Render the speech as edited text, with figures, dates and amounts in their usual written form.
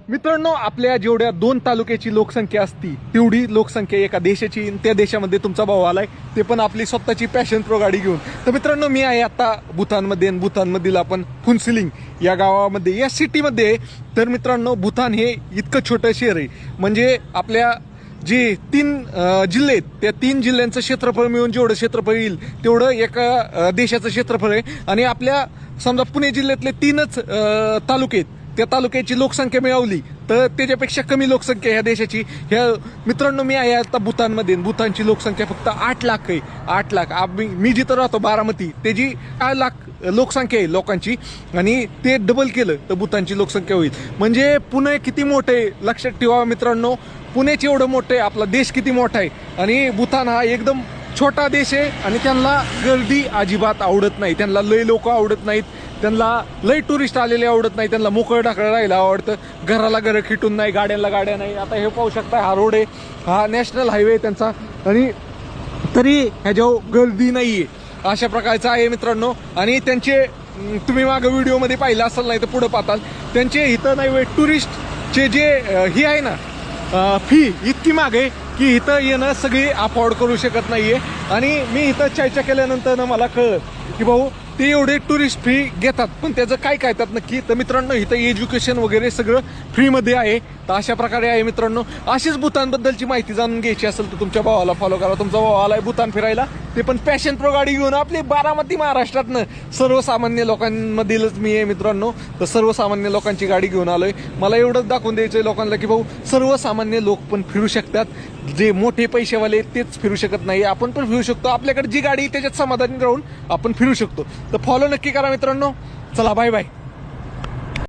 मित्रांनो, आपल्या जेवढ्या 2 तालुक्याची लोकसंख्या असती तेवढी लोकसंख्या एका देशाची, त्या देशामध्ये तुमचा भाऊ आलाय, ते पण आपली स्वतःची पॅशन प्रो गाडी घेऊन. तर मित्रांनो, मी आहे आता भूतानमध्ये, आणि भूतानमधील आपण फुनसिलिंग या गावामध्ये, या सिटीमध्ये. तर मित्रांनो, भूतान हे इतकं छोटं शहर आहे, म्हणजे आपल्या जे 3 जिल्हे आहेत त्या 3 जिल्ह्यांचं क्षेत्रफळ मिळून जेवढं क्षेत्रफळ येईल तेवढं एका देशाचं क्षेत्रफळ आहे. आणि आपल्या समजा पुणे जिल्ह्यातले 3च तालुके आहेत, त्या तालुक्याची लोकसंख्या मिळवली तर त्याच्यापेक्षा कमी लोकसंख्या ह्या देशाची. ह्या मित्रांनो, मी आहे आता भूतानमध्ये, भूतानची लोकसंख्या फक्त 8 लाख आहे. 8 लाख. मी जिथं राहतो बारामती, त्याची 8 लाख लोकसंख्या आहे लोकांची, आणि ते डबल केलं तर भूतानची लोकसंख्या होईल. म्हणजे पुणे किती मोठं आहे लक्षात ठेवा मित्रांनो. पुण्याचे एवढं मोठं आहे, आपला देश किती मोठा आहे, आणि भूतान हा एकदम छोटा देश आहे. आणि त्यांना गर्दी अजिबात आवडत नाही, त्यांना लय लोक आवडत नाहीत, त्यांना लय टुरिस्ट आलेले आवडत नाही, त्यांना मोकळं ढाकळं राहायला आवडतं. घराला घरं खिटून नाही, गाड्यांना गाड्या नाही. आता हे पाहू शकता, हा रोड आहे, हा नॅशनल हायवे आहे त्यांचा, आणि तरी ह्याच्यावर गर्दी नाहीये. अशा प्रकारचं आहे मित्रांनो. आणि त्यांचे तुम्ही मागं व्हिडिओमध्ये पाहिलं असेल, नाही तर पुढं पाहताल, त्यांचे इथं नाही टुरिस्टचे जे हे आहे ना फी इतकी मागे की इथं येणं सगळी अफोर्ड करू शकत नाहीये. आणि मी इथं चर्चा केल्यानंतर ना मला कळलं की भाऊ ते एवढे टुरिस्ट फी घेतात, पण त्याचं काय त्यात नक्की. तर मित्रांनो, इथं एज्युकेशन वगैरे सगळं फ्रीमध्ये आहे. तर अशा प्रकारे आहे मित्रांनो. अशीच भूतानबद्दलची माहिती जाणून घ्यायची असेल तर तुमच्या भावाला फॉलो करा. तुमचा भाऊ आलाय भूतान फिरायला, ते पण पॅशन प्रो गाडी घेऊन. आपली बारामती महाराष्ट्रातनं सर्वसामान्य लोकांमधीलच मी आहे मित्रांनो. तर सर्वसामान्य लोकांची गाडी घेऊन आलोय. मला एवढंच दाखवून द्यायचंय लोकांना की भाऊ सर्वसामान्य लोक पण फिरू शकतात, जे मोठे पैसेवाले तेच फिरू शकत नाही, आपण पण फिरू शकतो. आपल्याकडे जी गाडी त्याच्यात समाधानी राहून आपण फिरू शकतो. तर फॉलो नक्की करा मित्रांनो. चला, बाय बाय.